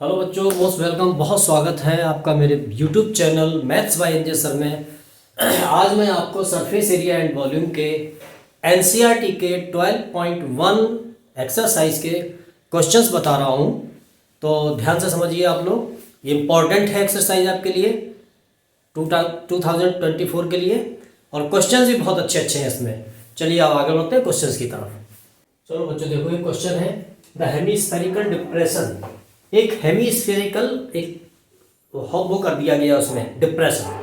Hello बच्चों, most welcome. बहुत स्वागत है आपका मेरे YouTube channel maths by NJ sir में। आज मैं आपको सरफेस एरिया एंड वॉल्यूम के एनसीईआरटी के 12.1 एक्सरसाइज के क्वेश्चंस बता रहा हूं। तो ध्यान से समझिए आप लोग, ये इम्पॉर्टेंट है एक्सरसाइज आपके लिए 2024 के लिए, और क्वेश्चंस भी बहुत अच्छे अच्छे हैं इसमें। चलिए आप आगे बढ़ते हैं क्वेश्चंस की तरफ। चलो बच्चों, देखो ये क्वेश्चन है, द हेमिस्फेरिकल डिप्रेशन। एक हेमिस्फेरिकल एक वो कर दिया गया उसमें डिप्रेशन,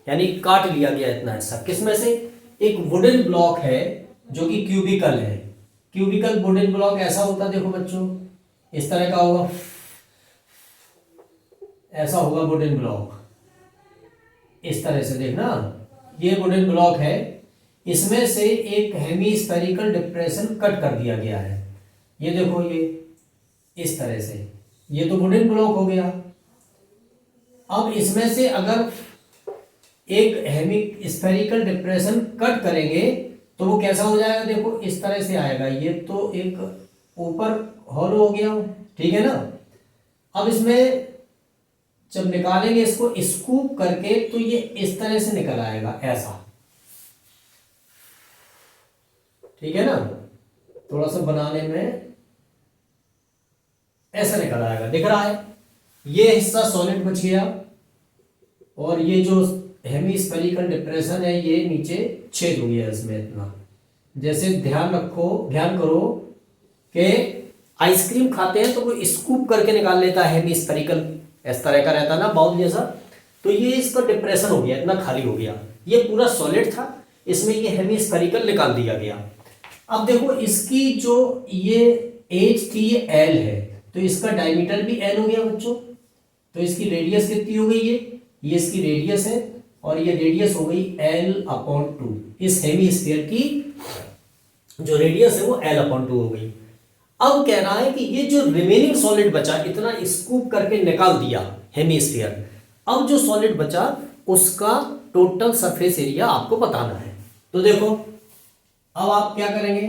यानी काट लिया गया इतना हिस्सा। किसमें से? एक वुडन ब्लॉक है जो कि क्यूबिकल है। क्यूबिकल वुडन ब्लॉक ऐसा होता है, देखो बच्चों इस तरह का होगा, ऐसा होगा वुडन ब्लॉक, इस तरह से देखना। ये वुडन ब्लॉक है, इसमें से एक हेमिस्फेरिकल डिप्रेशन कट कर दिया गया है। ये देखो, ये इस तरह से, ये तो वुडन ब्लॉक हो गया। अब इसमें से अगर एक हेमिस्फेरिकल डिप्रेशन कट करेंगे तो वो कैसा हो जाएगा? देखो इस तरह से आएगा। ये तो एक ऊपर हॉलो हो गया, ठीक है ना। अब इसमें जब निकालेंगे इसको स्कूप करके तो ये इस तरह से निकल आएगा, ऐसा, ठीक है ना। थोड़ा सा बनाने में ऐसा निकल आएगा, दिख रहा है। ये हिस्सा सॉलिड बच गया, और ये जो हेमिस्फेरिकल डिप्रेशन है ये नीचे छेद हो गया इसमें इतना। जैसे ध्यान करो कि आइसक्रीम खाते हैं तो वो स्कूप करके निकाल लेता है हेमिस्फेरिकल, इस तरह का रहता है ना, बाउल जैसा। तो ये इसका डिप्रेशन हो गया, इतना खाली हो गया। ये पूरा सॉलिड था, इसमें ये हेमिस्फेरिकल निकाल दिया गया। अब देखो इसकी जो ये एज थी ये एल है, तो इसका डायमीटर भी एल हो गया बच्चों। तो इसकी रेडियस कितनी हो गई? ये इसकी रेडियस है, और ये रेडियस हो गई L/2। इस हेमिस्फीयर की जो रेडियस है वो L/2 हो गई। अब कह रहा है कि ये जो रिमेनिंग सॉलिड बचा, इतना स्कूप करके निकाल दिया हेमिस्फीयर, अब जो सॉलिड बचा उसका टोटल सरफेस एरिया आपको बताना है। तो देखो अब आप क्या करेंगे,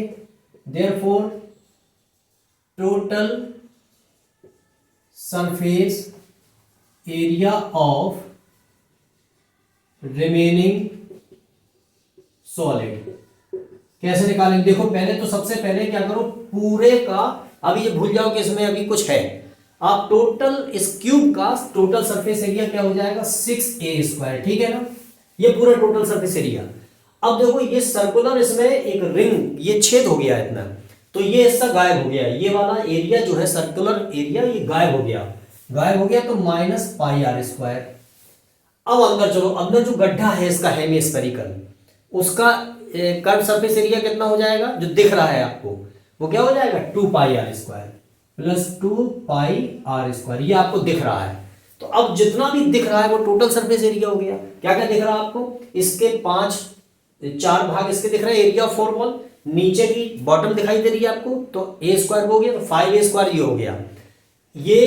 therefore total surface area of remaining solid कैसे निकालेंगे? देखो पहले तो सबसे पहले क्या करो, पूरे का, अभी ये भूल जाओ कि इसमें अभी कुछ है। आप टोटल इस क्यूब का टोटल सरफेस एरिया क्या हो जाएगा? 6a², ठीक है ना। ये पूरा टोटल सरफेस एरिया। अब देखो ये सर्कुलर, इसमें एक रिंग, ये छेद हो गया इतना, तो ये हिस्सा गायब हो गया। ये वाला एरिया जो है सर्कुलर एरिया, ये गायब हो गया। तो -πr²। अब अंदर चलो, अंदर जो गड्ढा है इसका हेमिस्फेरिकल, उसका कर्व सरफेस एरिया कितना हो जाएगा? जो दिख रहा है आपको वो क्या हो जाएगा? 2πr² plus 2πr²। ये आपको दिख रहा है। तो अब जितना भी दिख रहा है वो टोटल सरफेस एरिया हो गया। क्या क्या दिख रहा है आपको? इसके 4 भाग इसके दिख रहे हैं, एरिया ऑफ 4 वॉल। नीचे की बॉटम दिखाई दे रही है आपको, तो a² हो गया, तो 5a² ये हो गया। ये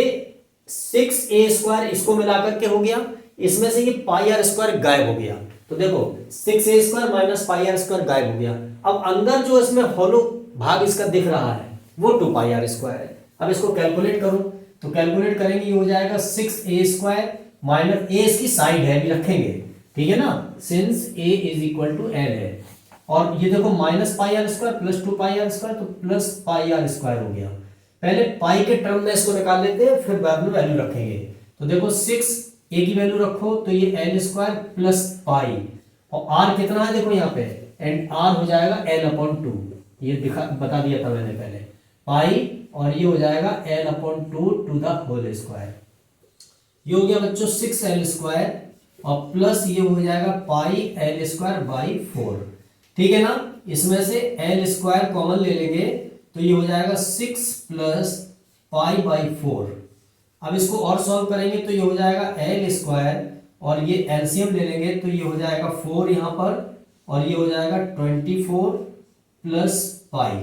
6a² इसको मिलाकर के हो गया। इसमें से ये πr² गायब हो गया। तो देखो 6a² माइनस πr² गायब हो गया। अब अंदर जो इसमें होलो भाग इसका दिख रहा है वो 2πr² है। अब इसको कैलकुलेट करो, तो कैलकुलेट करेंगे, ये हो जाएगा 6a² माइनस, a इसकी साइड है, अभी रखेंगे, ठीक है ना, since a is equal to l है। और ये देखो -πr² प्लस 2πr², तो प्लस πr² हो गया। पहले पाई के टर्म में इसको निकाल लेते हैं, फिर बाद में वैल्यू रखेंगे। तो देखो 6a की वैल्यू रखो तो ये l² प्लस पाई, और r कितना है देखो यहाँ पे, एंड r हो जाएगा L/2। ये बता दिया था मैंने पहले, पाई, और ये हो जाएगा L/2 to the whole square. ये हो गया बच्चों 6l², और प्लस ये हो जाएगा πl²/4, ठीक है ना। इसमें से l² कॉमन ले लेंगे तो ये हो जाएगा 6 प्लस π/4। अब इसको और सॉल्व करेंगे तो ये हो जाएगा l², और ये एलसीएम ले लेंगे तो ये हो जाएगा 4 यहाँ पर, और ये हो जाएगा 24 प्लस पाई,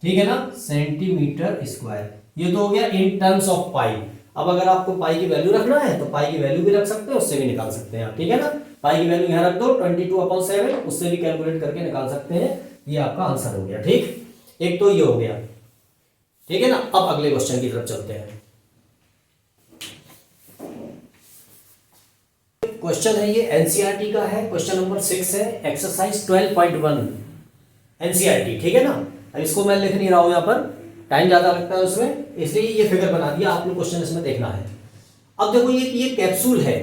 ठीक है ना, सेंटीमीटर स्क्वायर। ये तो हो गया इन टर्म्स ऑफ पाई। अब अगर आपको पाई की वैल्यू रखना है तो पाई की वैल्यू भी रख सकते हो, उससे भी निकाल सकते हैं आप, ठीक है ना। पाई की वैल्यू यहाँ रख दो 22/7, उससे भी कैलकुलेट करके निकाल सकते हैं। ये आपका आंसर हो गया, ठीक। एक तो ये हो गया, ठीक है ना। अब अगले क्वेश्चन की तरफ चलते हैं। क्वेश्चन है ये एनसीईआरटी का है, क्वेश्चन नंबर 6 है, एक्सरसाइज 12.1 एनसीईआरटी, ठीक है ना। अब इसको मैं लिख नहीं रहा हूं यहाँ पर, टाइम ज़्यादा लगता है उसमें, इसलिए ये फिगर बना दिया, आप लोग क्वेश्चन इसमें देखना है। अब देखो ये कैप्सूल है,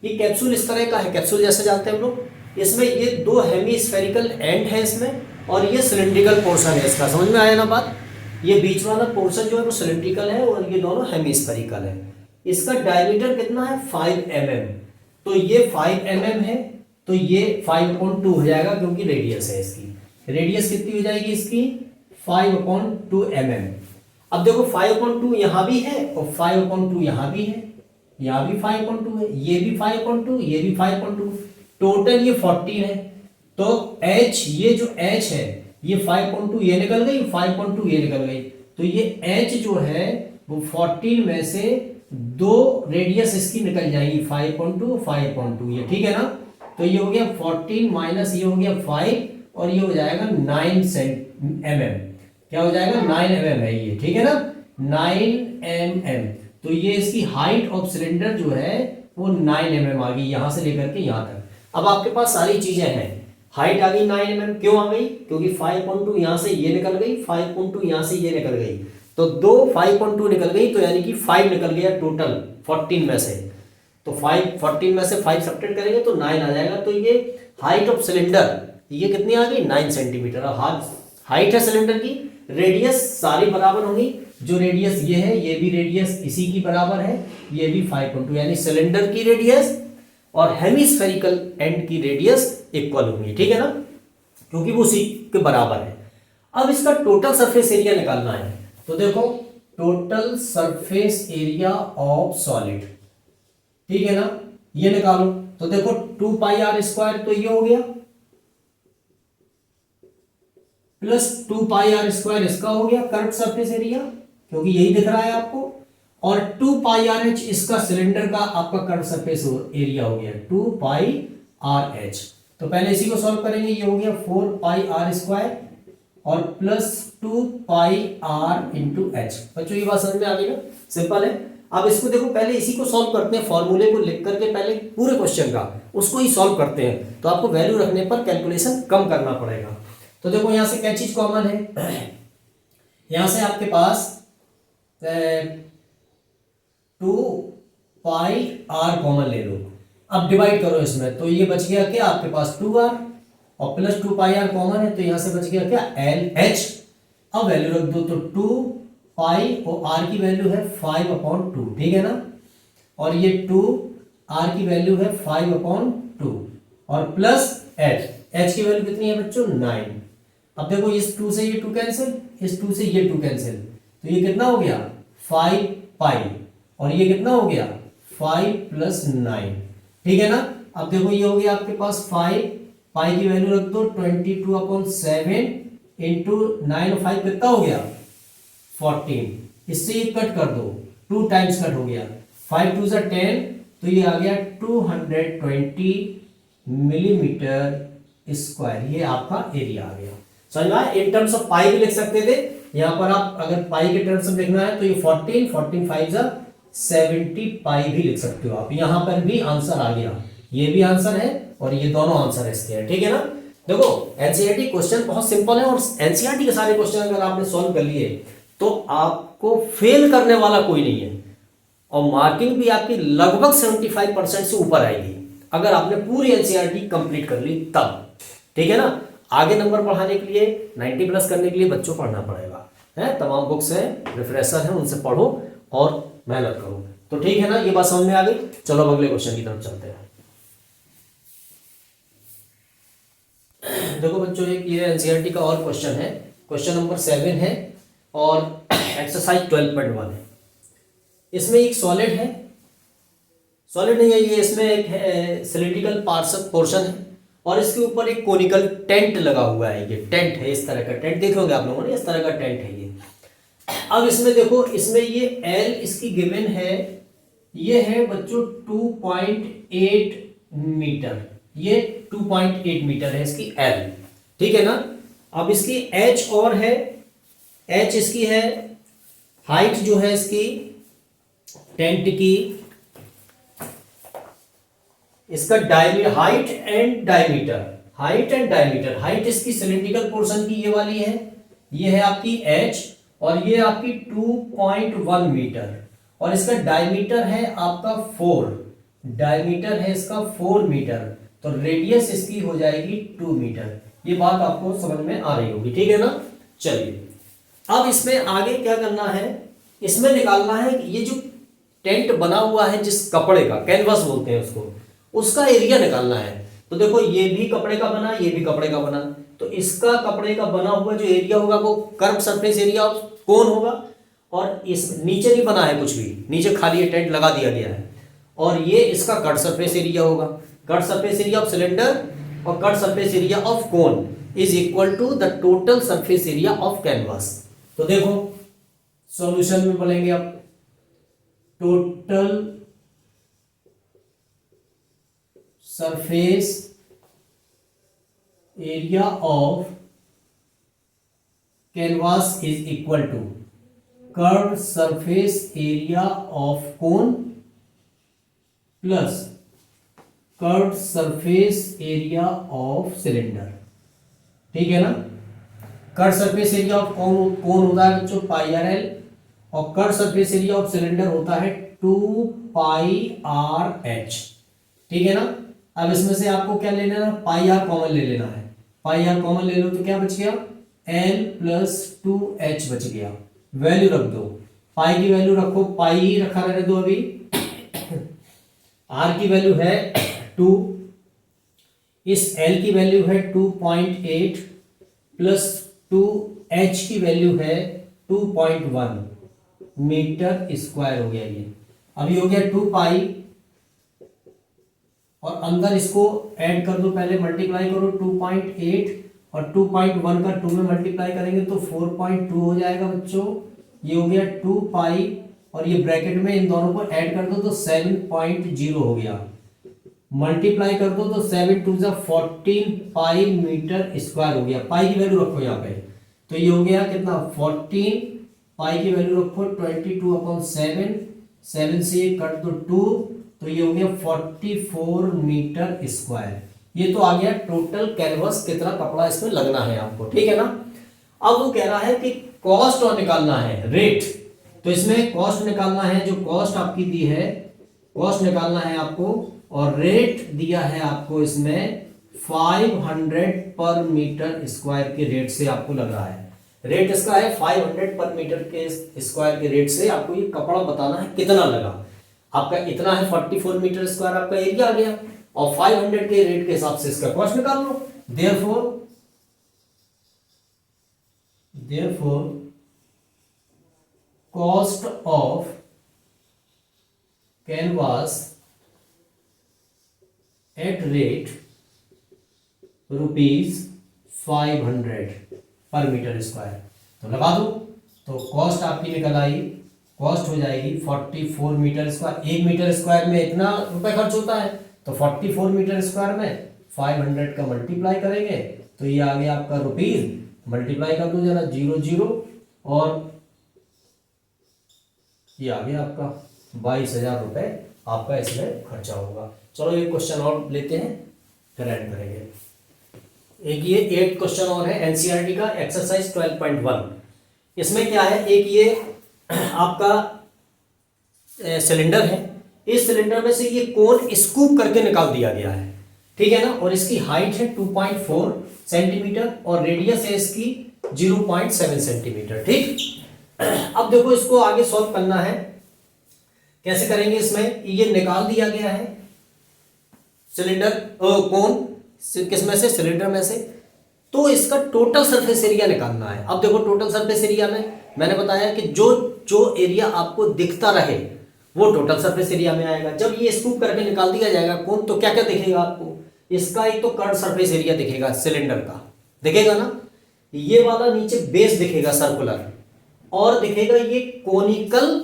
ये कैप्सूल इस तरह का है, कैप्सूल जैसे जानते हैं हम लोग, इसमें ये दो हेमीस्फेरिकल एंड है इसमें, और ये सिलिंड्रिकल पोर्शन है इसका, समझ में आया ना बात। ये बीच वाला पोर्शन जो है वो सिलिंड्रिकल है और ये दोनों हेमीस्फेरिकल है। इसका डायमीटर कितना है 5 mm, तो ये 5 mm है, तो ये 5/2 हो जाएगा क्योंकि रेडियस है इसकी। रेडियस कितनी हो जाएगी इसकी 5/2 mm। अब देखो 5/2 यहां भी है और 5/2 यहां भी है, यहां भी 5/2 है, ये भी 5/2, ये भी 5/2, टोटल ये 14 है। तो h, ये जो h है ये 5/2 ये निकल गई, 5/2 ये निकल गई, तो ये h जो है वो 14 में से दो रेडियस इसकी निकल जाएगी, 5/2 ये, ठीक है ना। तो ये हो गया 14 माइनस ये हो गया 5 और ये हो जाएगा 9 mm, क्या हो जाएगा 9 mm है ये, ठीक है ना, 9 mm। तो ये इसकी हाइट ऑफ सिलेंडर जो है वो 9 mm आ गई, यहां से लेकर के यहां तक। अब आपके पास सारी चीजें हैं, हाइट आ गई 9 mm, क्यों आ गई, क्योंकि 5/2 यहां से ये निकल गई, 5/2 यहां से ये निकल गई, तो दो 5/2 निकल गई, तो यानी कि 5 निकल गया टोटल 14 में से। तो 14 में से 5 सब्ट्रैक्ट करेंगे तो 9 आ जाएगा। तो ये हाइट ऑफ सिलेंडर ये कितनी आ गई 9 सेंटीमीटर। हाइट है सिलेंडर की, रेडियस सारी बराबर होंगी, जो रेडियस ये है ये भी रेडियस इसी की बराबर है, ये भी 5/2, यानी सिलेंडर की रेडियस और हेमिस्फेरिकल एंड की रेडियस इक्वल होंगी, ठीक है ना, क्योंकि वो उसी के बराबर है। अब इसका टोटल सरफेस एरिया निकालना है, तो देखो total surface area of solid, ठीक है ना, ये निकालो। तो देखो 2πr² तो ये हो गया, प्लस 2πr² इसका हो गया कर्व सरफेस एरिया, क्योंकि यही दिख रहा है आपको, और 2πrh इसका सिलेंडर का आपका कर्व सरफेस एरिया हो गया 2πrh। तो पहले इसी को सॉल्व करेंगे, ये हो गया 4πr² और प्लस 2πr इंटू एच। बच्चों ये बात समझ में आ गई ना, सिंपल है। अब इसको देखो पहले इसी को सॉल्व करते हैं, फॉर्मूले को लिख करके पहले पूरे क्वेश्चन का उसको ही सॉल्व करते हैं, तो आपको वैल्यू रखने पर कैलकुलेशन कम करना पड़ेगा। तो देखो यहां से क्या चीज कॉमन है, यहां से आपके पास 2πr कॉमन ले लो। अब डिवाइड करो इसमें, तो ये बच गया क्या आपके पास 2r और प्लस 2πr कॉमन है, तो यहां से बच गया क्या LH। अब वैल्यू रख दो, तो 2π और r की वैल्यू है 5/2, ठीक है ना, और ये 2r की वैल्यू है 5/2 और प्लस h की वैल्यू कितनी है बच्चों 9। अब देखो इस 2 से ये 2 कैंसिल, इस 2 से ये 2 कैंसिल, तो ये कितना हो गया 5π और ये कितना हो गया 5 + 9, ठीक है ना। अब देखो ये हो गया आपके पास 5, पाई की वैल्यू रख दो 22/7 इंटू 9 और 5 कितना हो गया 14, इससे ये कट कर दो, 2 टाइम्स कट हो गया, 5 2 = 10, तो ये आ गया 220 mm², ये आपका एरिया आ गया। समझ में आया। इन टर्म्स ऑफ पाई भी लिख सकते थे, यहाँ पर आप अगर पाई के टर्म्स में लिखना है तो ये 14 14 5 = 70 पाई भी लिख सकते हो आप। यहाँ पर भी आंसर आ गया, ये भी आंसर है और ये दोनों आंसर इसके हैं, ठीक है ना। देखो एनसीईआरटी क्वेश्चन बहुत सिंपल है और एनसीईआरटी के सारे क्वेश्चन अगर आपने सॉल्व कर लिए तो आपको फेल करने वाला कोई नहीं है, और मार्किंग भी आपकी लगभग 75% से ऊपर आएगी अगर आपने पूरी एनसीईआरटी कंप्लीट कर ली तब, ठीक है ना। आगे नंबर बढ़ाने के लिए 90+ करने के लिए बच्चों पढ़ना पड़ेगा, है तमाम बुक्स हैं, रिफ्रेशर हैं, उनसे पढ़ो और मेहनत करो, तो ठीक है ना। ये बात समझ में आ गई। चलो अब अगले क्वेश्चन की तरफ चलते हैं। देखो बच्चों एक ये एनसीईआरटी का और क्वेश्चन है, क्वेश्चन नंबर 7 है और एक्सरसाइज 12.1 है। इसमें एक सॉलिड है, सॉलिड नहीं है ये, इसमें एक सिलिंड्रिकल पोर्शन है और इसके ऊपर एक कोनिकल टेंट लगा हुआ है। ये टेंट है, इस तरह का टेंट देखे होंगे आप लोगों ने, इस तरह का टेंट है ये। अब इसमें देखो, इसमें ये L इसकी गिवन है, ये है बच्चों 2.8 मीटर, ये 2.8 मीटर है इसकी L, ठीक है ना। अब इसकी H और है, H इसकी है हाइट जो है इसकी टेंट की इसका हाइट एंड डायमीटर। हाइट इसकी सिलिंड्रिकल पोर्शन की ये वाली है, ये है आपकी h और ये आपकी 2.1 मीटर, और इसका डायमीटर है आपका 4, डायमीटर है इसका 4 मीटर, तो रेडियस इसकी हो जाएगी 2 मीटर। ये बात आपको समझ में आ रही होगी, ठीक है ना। चलिए अब इसमें आगे क्या करना है, इसमें निकालना है ये जो टेंट बना हुआ है जिस कपड़े का, कैनवास बोलते हैं उसको, उसका एरिया निकालना है। तो देखो ये भी कपड़े का बना, ये भी कपड़े का बना, तो इसका कपड़े का बना हुआ जो एरिया होगा वो कर्व सरफेस एरिया ऑफ कोन होगा, और इस नीचे नहीं बना है कुछ भी, नीचे खाली ये टेंट लगा दिया गया है, और ये इसका कट सरफेस एरिया होगा। Cut surface area of cylinder और cut surface area of cone is equal to the total surface area of canvas. तो देखो सॉल्यूशन में बोलेंगे अब total surface area of canvas is equal to curve surface area of cone plus curve surface area of cylinder, ठीक है ना। Curve surface area of cone होता है बच्चों पाई आर एल, और curve surface area of cylinder होता है 2 पाई R H, ठीक है ना। अब इसमें से आपको क्या ले लेना, पाई आर कॉमन ले लेना है, पाई आर कॉमन ले लो तो क्या बच गया, एल प्लस 2h बच गया। वैल्यू रख दो, पाई की वैल्यू रखो, पाई ही रखा रहने दो अभी, आर की वैल्यू है 2, इस एल की वैल्यू है 2.8 प्लस 2h की वैल्यू है 2.1 मीटर स्क्वायर हो गया ये। अभी हो गया 2 पाई, और अंदर इसको ऐड कर दो, पहले मल्टीप्लाई करो 2.8 और 2.1 का 2 में मल्टीप्लाई करेंगे तो 4.2 हो जाएगा बच्चों। ये हो गया 2 पाई, और ये ब्रैकेट में इन दोनों को ऐड कर दो तो 7.0 हो गया, मल्टीप्लाई कर दो तो 7 2 14 पाई मीटर स्क्वायर हो गया। पाई की वैल्यू रखो यहाँ पे, तो ये हो गया कितना 14, पाई की वैल्यू रखो 22/7, 7 से ये कट दो 2, तो ये हो गया 44 मीटर स्क्वायर। ये तो आ गया टोटल कैनवस कितना कपड़ा इसमें लगना है आपको, ठीक है ना। अब वो कह रहा है कि कॉस्ट और निकालना है, रेट, तो इसमें कॉस्ट निकालना है, जो कॉस्ट आपकी दी है कॉस्ट निकालना है आपको, और रेट दिया है आपको इसमें 500 पर मीटर स्क्वायर के रेट से आपको लग रहा है। रेट इसका है 500 पर मीटर के स्क्वायर के रेट से आपको ये कपड़ा बताना है कितना लगा। आपका इतना है 44 मीटर स्क्वायर आपका एरिया आ गया, और 500 के रेट के हिसाब से इसका कॉस्ट निकाल लो। Therefore cost of canvas at rate ₹500 per metre square, तो लगा दो, तो कॉस्ट आपकी निकल आई, कॉस्ट हो जाएगी 44 मीटर स्क्वायर। 1 मीटर स्क्वायर में इतना रुपए खर्च होता है, तो 44 मीटर स्क्वायर में 500 का मल्टीप्लाई करेंगे तो ये आ गया आपका रुपीज, मल्टीप्लाई कर दो जरा 0 0, और ये आ गया आपका 22,000 रुपए आपका इसमें खर्चा होगा। चलो एक क्वेश्चन और लेते हैं, फिर एंड करेंगे। एक ये 8 क्वेश्चन और है एनसीईआरटी का, एक्सरसाइज 12.1। इसमें क्या है, एक ये आपका सिलेंडर है, इस सिलेंडर में से ये कोन स्कूप करके निकाल दिया गया है, ठीक है ना, और इसकी हाइट है 2.4 सेंटीमीटर और रेडियस है इसकी 0.7 सेंटीमीटर, ठीक। अब देखो इसको आगे सॉल्व करना है, कैसे करेंगे, इसमें ये निकाल दिया गया है सिलेंडर कोन किस में से, सिलेंडर में से, तो इसका टोटल सरफेस एरिया निकालना है। अब देखो टोटल सरफेस एरिया में मैंने बताया कि जो एरिया आपको दिखता रहे वो टोटल सरफेस एरिया में आएगा। जब ये स्कूप करके निकाल दिया जाएगा कोन, तो क्या क्या दिखेगा आपको, इसका एक तो कर्व सरफेस एरिया दिखेगा, सिलेंडर का दिखेगा ना, ये वाला नीचे बेस दिखेगा सर्कुलर, और दिखेगा ये कोनिकल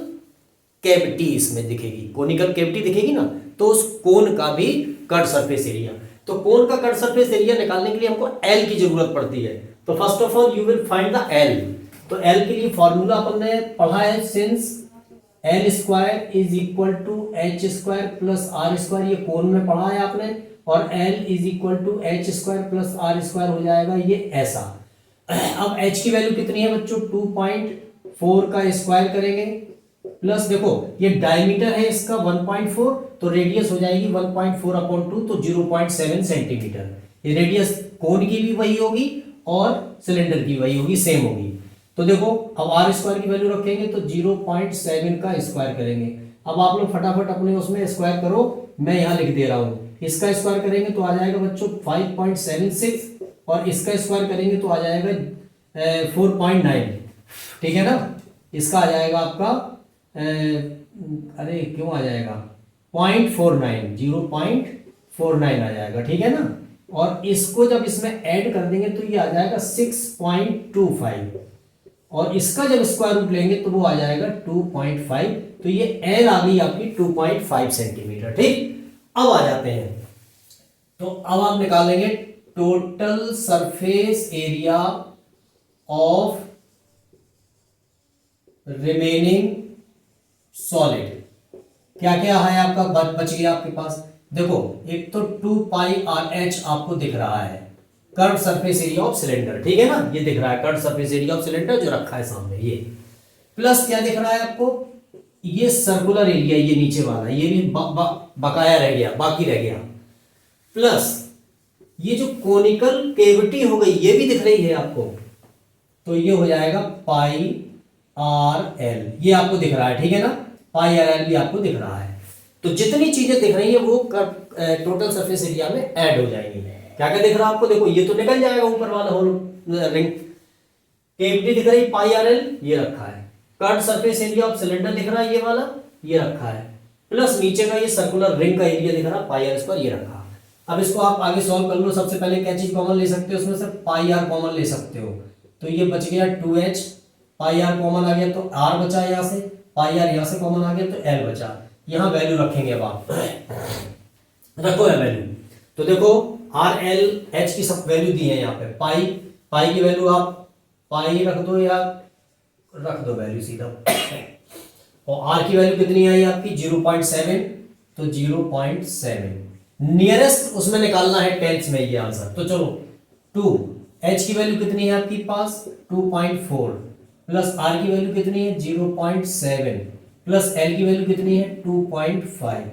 कैविटी, इसमें दिखेगी कोनिकल कैविटी दिखेगी ना, तो उस कोन का भी कर्व सरफेस एरिया। तो कोन का कर्व सरफेस एरिया निकालने के लिए हमको एल की जरूरत पड़ती है, तो first of all you will find the l. तो एल के लिए फॉर्मूला अपन ने पढ़ा है, since l square is equal to h square plus r square, ये कोण में पढ़ा है आपने, और l is equal to h square plus r square हो जाएगा ये ऐसा। अब एच की वैल्यू कितनी है बच्चों, 2.4 का स्क्वायर करेंगे, प्लस देखो ये डायमीटर है इसका 1.4, तो रेडियस हो जाएगी 1.4 अपॉन 2, तो 0.7 सेंटीमीटर। ये रेडियस कोण की भी वही होगी और सिलेंडर की वही होगी, सेम होगी। तो देखो अब आर स्क्वायर की वैल्यू रखेंगे तो 0.7 का स्क्वायर करेंगे। अब आप लोग फटाफट अपने उसमें स्क्वायर करो, मैं यहाँ लिख दे रहा हूँ। इसका स्क्वायर करेंगे तो आ जाएगा बच्चों 5.76, और इसका स्क्वायर करेंगे तो आ जाएगा 4.9, ठीक है ना। इसका आ जाएगा आपका अरे क्यों आ जाएगा 0.49, 0.49 आ जाएगा, ठीक है ना। और इसको जब इसमें ऐड कर देंगे तो ये आ जाएगा 6.25, और इसका जब स्क्वायर रूट लेंगे तो वो आ जाएगा 2.5, तो ये एल आ गई आपकी 2.5 सेंटीमीटर, ठीक। अब आ जाते हैं, तो अब आप निकालेंगे total surface area of remaining solid. क्या क्या है आपका बच गया आपके पास, देखो एक तो 2 पाई आर एच आपको दिख रहा है, curve surface area of cylinder, ठीक है ना, ये दिख रहा है curve surface area of cylinder जो रखा है सामने, ये प्लस क्या दिख रहा है आपको, ये सर्कुलर एरिया, ये नीचे वाला ये भी बकाया रह गया, बाकी रह गया, प्लस ये जो कोनिकल केविटी हो गई ये भी दिख रही है आपको, तो ये हो जाएगा पाई आर एल, ये आपको दिख रहा है, ठीक है ना, पाई आर एल भी आपको दिख रहा है। तो जितनी चीजें दिख रही है वो टोटल सरफेस एरिया में ऐड हो जाएंगी। क्या क्या दिख रहा है आपको, देखो ये तो निकल जाएगा ऊपर वाला होल रिंग, केविटी दिख रही पाई आर एल, ये रखा है, curve surface area of cylinder दिख रहा है ये वाला, ये रखा है, प्लस नीचे का ये सर्कुलर रिंग का एरिया दिख रहा है पाई आर स्क्वायर, ये रखा। अब इसको आप आगे सॉल्व कर लो। सबसे पहले क्या चीज कॉमन ले सकते हो, उसमें से पाई आर कॉमन ले सकते हो, तो ये बच गया 2h, पाई आर कॉमन आ गया तो r बचा, यहाँ से पाई आर यहाँ से कॉमन आ गया तो l बचा। यहाँ वैल्यू रखेंगे, अब आप रखो है वैल्यू, तो देखो r l h की सब वैल्यू दी है यहाँ पे। पाई की वैल्यू आप पाई रख दो या रख दो वैल्यू सीधा, और r की वैल्यू कितनी आई आपकी 0.7, तो 0.7 नियरेस्ट उसमें निकालना है टेंथ्स में ये आंसर। तो चलो 2 h की वैल्यू कितनी है आपके पास 2.4, प्लस r की वैल्यू कितनी है 0.7, प्लस l की वैल्यू कितनी है 2.5।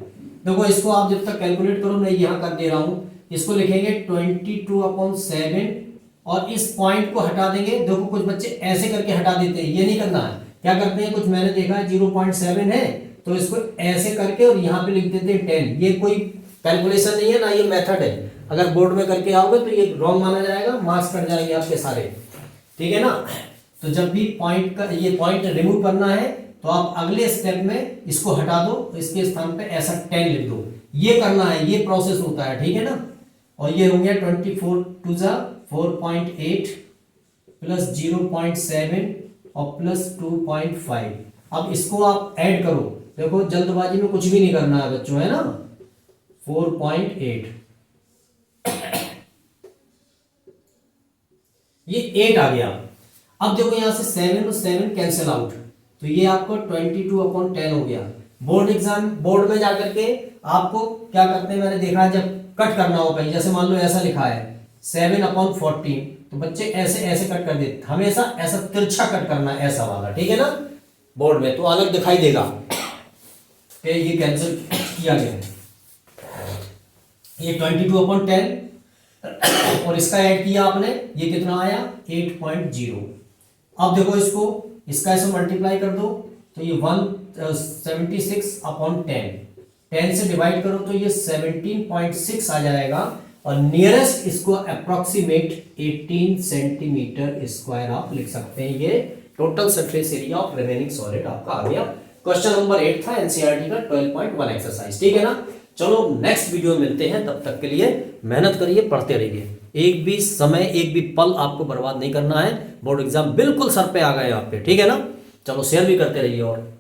देखो इसको आप जब तक कैलकुलेट करो, मैं यहाँ कर दे रहा हूँ, इसको लिखेंगे 22/7 और इस पॉइंट को हटा देंगे। देखो कुछ बच्चे ऐसे करके हटा देते हैं, ये नहीं करना है। क्या करते हैं, कुछ मैंने देखा है 0.7 है तो इसको ऐसे करके और यहाँ पे लिख देते हैं 10। ये कोई कैलकुलेशन नहीं है ना, ये मेथड है। अगर बोर्ड में करके आओगे तो ये रॉन्ग माना जाएगा, मार्क्स कट जाएंगे आपके सारे, ठीक है ना। तो जब भी पॉइंट का ये पॉइंट रिमूव करना है तो आप अगले स्टेप में इसको हटा दो, इसके स्थान पे ऐसा 10 लिख दो, ये करना है, ये प्रोसेस होता है, ठीक है ना। और ये हो गया 24 2 4.8 प्लस 0.7 और प्लस 2.5। अब इसको आप ऐड करो, देखो जल्दबाजी में कुछ भी नहीं करना है बच्चों, है ना। 4.8 ये 8 आ गया। अब देखो यहां से 7 और 7 कैंसिल आउट, तो ये आपको 22/10 हो गया। बोर्ड में जाकर के आपको क्या करते हैं, मैंने देखा है जब कट करना हो कहीं, जैसे मान लो ऐसा लिखा है 7/14, तो बच्चे ऐसे ऐसे कट कर देते, हमेशा ऐसा तिरछा कट करना है, ऐसा वाला, ठीक है ना। बोर्ड में तो अलग दिखाई देगा, ये कैंसिल किया गया है। ये 22/10 और इसका ऐड किया आपने, ये कितना आया 8.0। अब देखो इसको, इसका ऐसे मल्टीप्लाई कर दो तो ये 176/10, 10 से डिवाइड करो तो ये 17.6 आ जाएगा, और नियरेस्ट इसको अप्रोक्सीमेट 18 सेंटीमीटर स्क्वायर आप लिख सकते हैं। ये total surface area of remaining solid आपका आ गया। क्वेश्चन नंबर 8 था एनसीईआरटी का 12.1 एक्सरसाइज, ठीक है ना। चलो नेक्स्ट वीडियो में मिलते हैं, तब तक के लिए मेहनत करिए, पढ़ते रहिए। एक भी समय एक भी पल आपको बर्बाद नहीं करना है। बोर्ड एग्जाम बिल्कुल सर पे आ गए आपके, ठीक है ना। चलो शेयर भी करते रहिए और